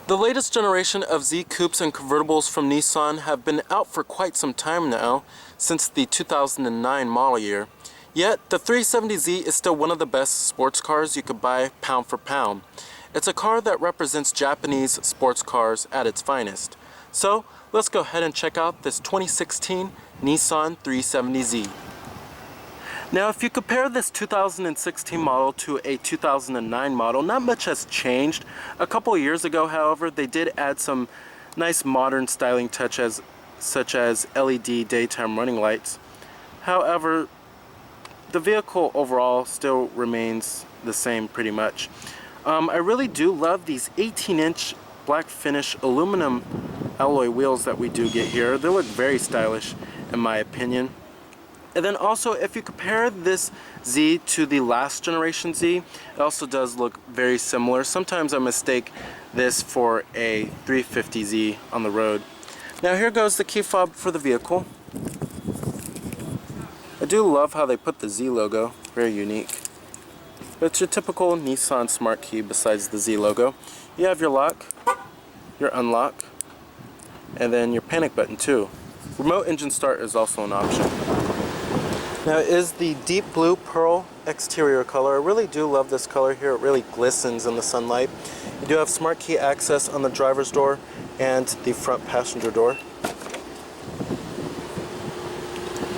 The latest generation of Z coupes and convertibles from Nissan have been out for quite some time now, since the 2009 model year. Yet, the 370Z is still one of the best sports cars you could buy pound for pound. It's a car that represents Japanese sports cars at its finest. So, let's go ahead and check out this 2016 Nissan 370Z. Now, if you compare this 2016 model to a 2009 model, not much has changed. A couple of years ago, however, they did add some nice modern styling touches, such as LED daytime running lights. However, the vehicle overall still remains the same pretty much. I really do love these 18-inch black finish aluminum alloy wheels that we do get here. They look very stylish in my opinion. And then also, if you compare this Z to the last generation Z, it also does look very similar. Sometimes I mistake this for a 350Z on the road. Now here goes the key fob for the vehicle. I do love how they put the Z logo, very unique. But it's your typical Nissan smart key besides the Z logo. You have your lock, your unlock, and then your panic button too. Remote engine start is also an option. Now it is the deep blue pearl exterior color. I really do love this color here. It really glistens in the sunlight. You do have smart key access on the driver's door and the front passenger door.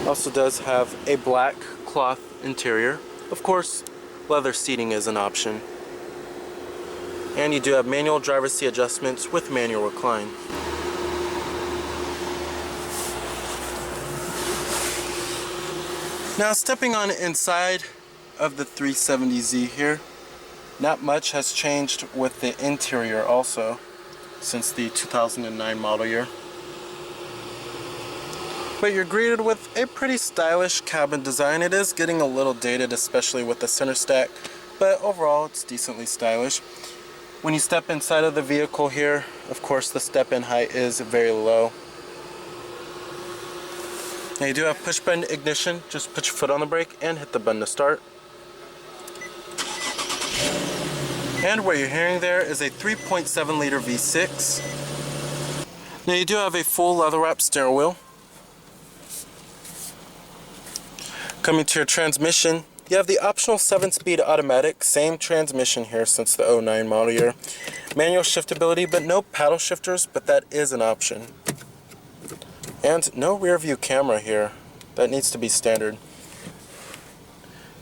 Also does have a black cloth interior. Of course, leather seating is an option. And you do have manual driver's seat adjustments with manual recline. Now stepping on inside of the 370Z here, not much has changed with the interior also since the 2009 model year. But you're greeted with a pretty stylish cabin design. It is getting a little dated, especially with the center stack, but overall it's decently stylish. When you step inside of the vehicle here, of course the step-in height is very low. Now you do have push button ignition. Just put your foot on the brake and hit the button to start. And what you're hearing there is a 3.7 liter V6. Now you do have a full leather wrapped steering wheel. Coming to your transmission, you have the optional 7-speed automatic, same transmission here since the 09 model year. Manual shiftability, but no paddle shifters, but that is an option. And no rear view camera here. That needs to be standard.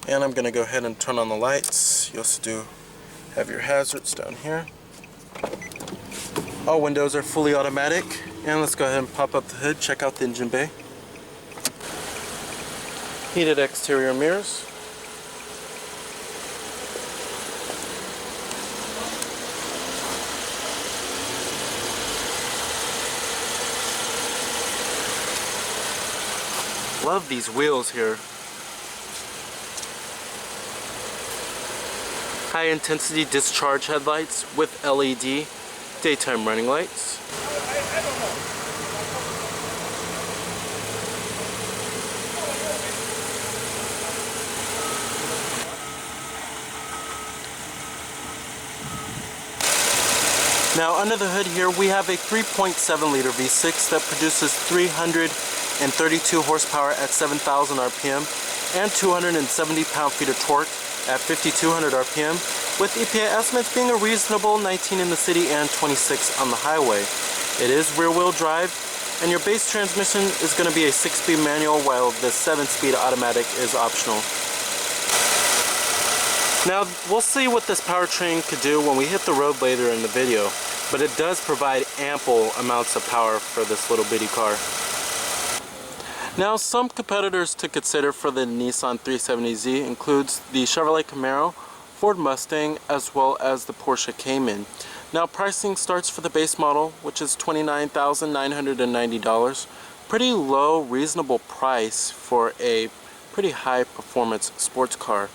And I'm going to go ahead and turn on the lights. You also do have your hazards down here. All windows are fully automatic. And let's go ahead and pop up the hood, check out the engine bay. Heated exterior mirrors. Love these wheels here. High intensity discharge headlights with LED daytime running lights. Now under the hood here we have a 3.7 liter V6 that produces 332 horsepower at 7,000 RPM and 270 pound-feet of torque at 5,200 RPM, with EPA estimates being a reasonable 19 in the city and 26 on the highway. It is rear-wheel drive, and your base transmission is going to be a 6-speed manual, while the 7-speed automatic is optional. Now we'll see what this powertrain could do when we hit the road later in the video, but it does provide ample amounts of power for this little bitty car. Now some competitors to consider for the Nissan 370Z includes the Chevrolet Camaro, Ford Mustang, as well as the Porsche Cayman. Now pricing starts for the base model, which is $29,990. Pretty low, reasonable price for a pretty high performance sports car.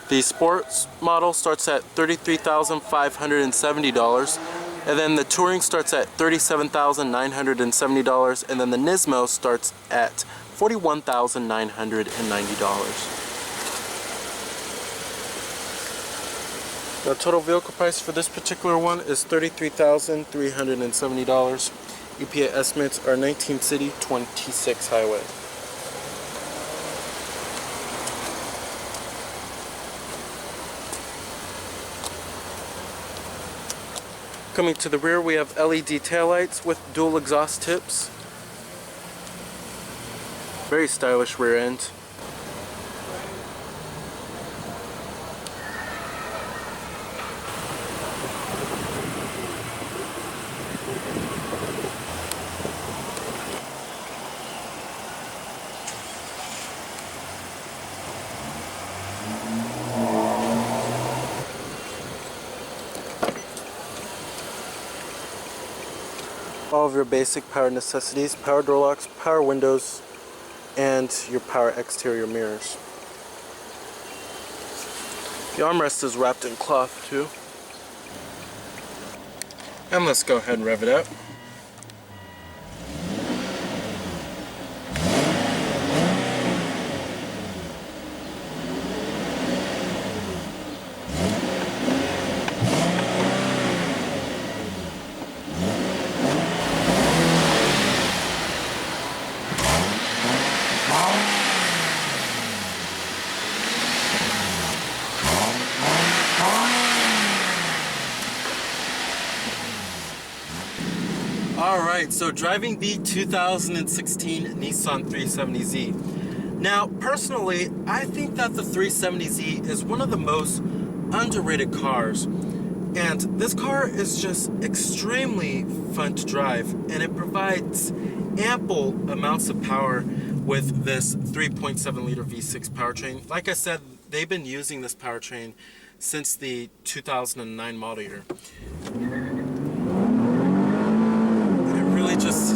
The sports model starts at $33,570, and then the touring starts at $37,970, and then the Nismo starts at $41,990. The total vehicle price for this particular one is $33,370. EPA estimates are 19 city, 26 highway. Coming to the rear, we have LED taillights with dual exhaust tips. Very stylish rear end. All of your basic power necessities: power door locks, power windows, and your power exterior mirrors. The armrest is wrapped in cloth too. And let's go ahead and rev it up. Alright, so driving the 2016 Nissan 370z. Now, personally, I think that the 370z is one of the most underrated cars. And this car is just extremely fun to drive, and it provides ample amounts of power with this 3.7 liter V6 powertrain. Like I said, they've been using this powertrain since the 2009 model year. Just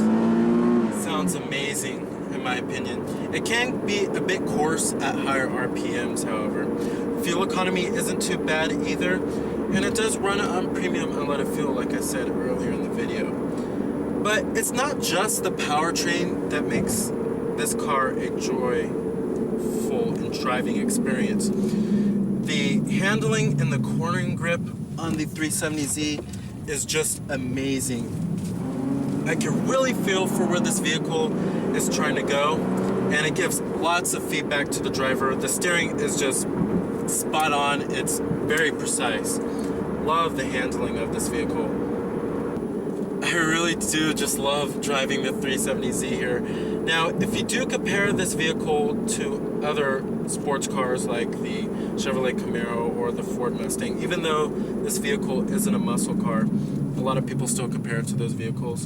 sounds amazing in my opinion. It can be a bit coarse at higher RPMs, however. Fuel economy isn't too bad either, and it does run on premium unleaded fuel, like I said earlier in the video. But it's not just the powertrain that makes this car a joyful and driving experience. The handling and the cornering grip on the 370z is just amazing. I can really feel for where this vehicle is trying to go, and it gives lots of feedback to the driver. The steering is just spot on. It's very precise. Love the handling of this vehicle. I really do just love driving the 370z here. Now, if you do compare this vehicle to other sports cars like the Chevrolet Camaro or the Ford Mustang, even though this vehicle isn't a muscle car, a lot of people still compare it to those vehicles.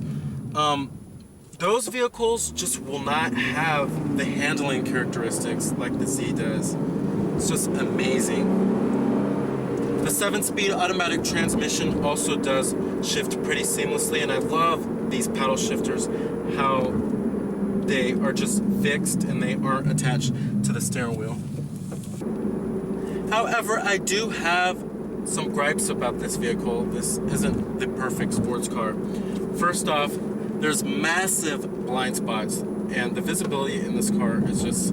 Those vehicles just will not have the handling characteristics like the Z does. It's just amazing. The 7-speed automatic transmission also does shift pretty seamlessly, and I love these paddle shifters, how they are just fixed and they aren't attached to the steering wheel. However, I do have some gripes about this vehicle. This isn't the perfect sports car. First off, there's massive blind spots, and the visibility in this car is just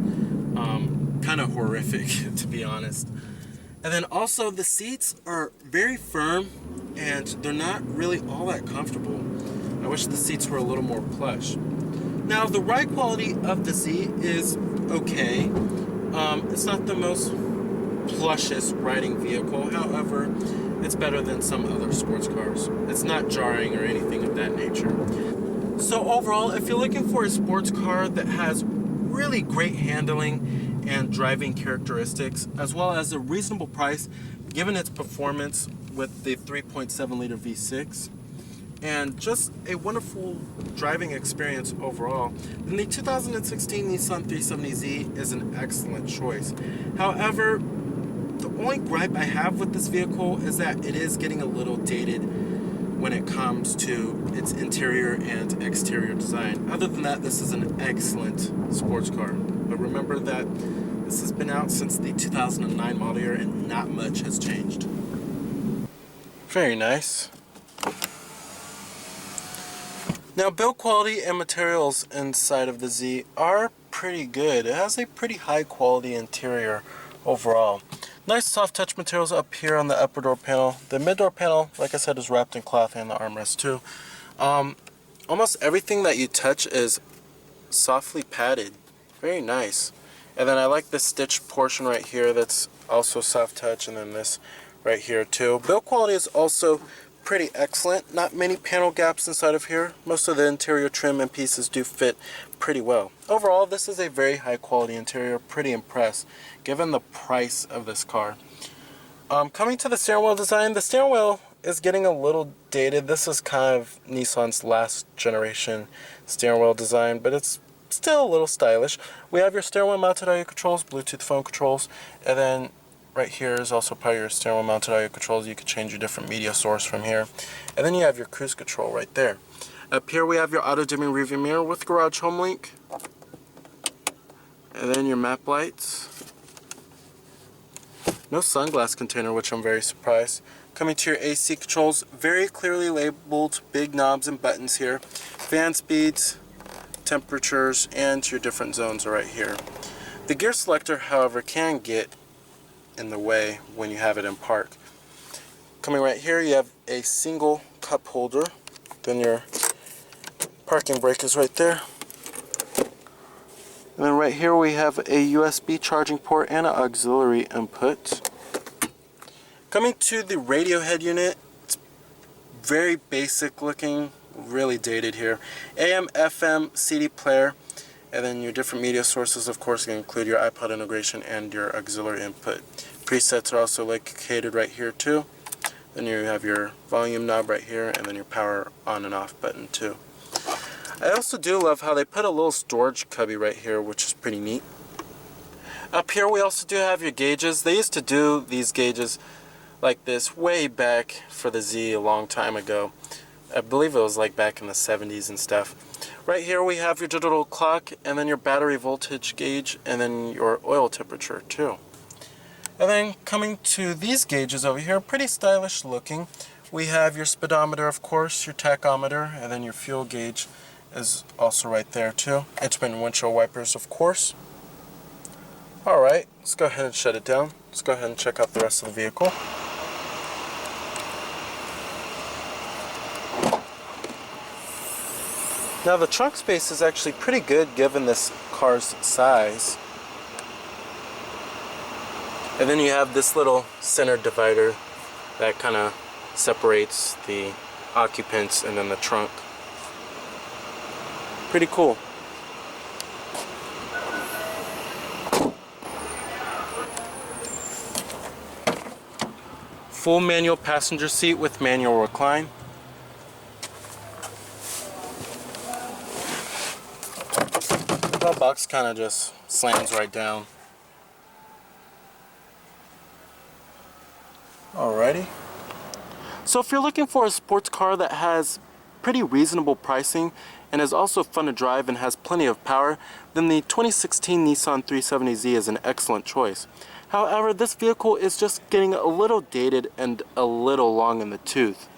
kind of horrific, to be honest. And then also the seats are very firm and they're not really all that comfortable. I wish the seats were a little more plush. Now, the ride quality of the Z is okay. It's not the most plushest riding vehicle, however, it's better than some other sports cars. It's not jarring or anything of that nature. So overall, if you're looking for a sports car that has really great handling and driving characteristics, as well as a reasonable price given its performance with the 3.7 liter V6, and just a wonderful driving experience overall, then the 2016 Nissan 370z is an excellent choice. However, the only gripe I have with this vehicle is that it is getting a little dated when it comes to its interior and exterior design. Other than that, this is an excellent sports car. But remember that this has been out since the 2009 model year and not much has changed. Very nice. Now, build quality and materials inside of the Z are pretty good. It has a pretty high quality interior overall. Nice soft touch materials up here on the upper door panel. The mid door panel, like I said, is wrapped in cloth, and the armrest too. Almost everything that you touch is softly padded. Very nice. And then I like this stitched portion right here that's also soft touch, and then this right here too. Build quality is also pretty excellent. Not many panel gaps inside of here. Most of the interior trim and pieces do fit pretty well. Overall, this is a very high quality interior. Pretty impressed given the price of this car. Coming to the steering wheel design, the steering wheel is getting a little dated. This is kind of Nissan's last generation steering wheel design, but it's still a little stylish. We have your steering wheel mounted audio controls, Bluetooth phone controls, and then right here is also part of your steering wheel mounted audio controls. You can change your different media source from here. And then you have your cruise control right there. Up here we have your auto dimming rearview mirror with garage home link. And then your map lights. No sunglass container, which I'm very surprised. Coming to your AC controls, very clearly labeled big knobs and buttons here. Fan speeds, temperatures, and your different zones are right here. The gear selector, however, can get in the way when you have it in park. Coming right here, you have a single cup holder. Then your parking brake is right there. And then right here we have a USB charging port and an auxiliary input. Coming to the radio head unit, it's very basic looking, really dated here. AM, FM, CD player, and then your different media sources, of course, can include your iPod integration and your auxiliary input. Presets are also located right here too. Then you have your volume knob right here, and then your power on and off button too. I also do love how they put a little storage cubby right here, which is pretty neat. Up here we also do have your gauges. They used to do these gauges like this way back for the Z a long time ago. I believe it was like back in the 70s and stuff. Right here we have your digital clock, and then your battery voltage gauge, and then your oil temperature too. And then coming to these gauges over here, pretty stylish looking. We have your speedometer, of course, your tachometer, and then your fuel gauge is also right there too. Instrument and windshield wipers, of course. Alright, let's go ahead and shut it down. Let's go ahead and check out the rest of the vehicle. Now the trunk space is actually pretty good given this car's size. And then you have this little center divider that kind of separates the occupants and then the trunk. Pretty cool. Full manual passenger seat with manual recline. The box kind of just slams right down. Alrighty. So if you're looking for a sports car that has pretty reasonable pricing and is also fun to drive and has plenty of power, then the 2016 Nissan 370z is an excellent choice. However, this vehicle is just getting a little dated and a little long in the tooth.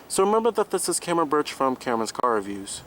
So remember that this is Cameron Birch from Cameron's Car Reviews.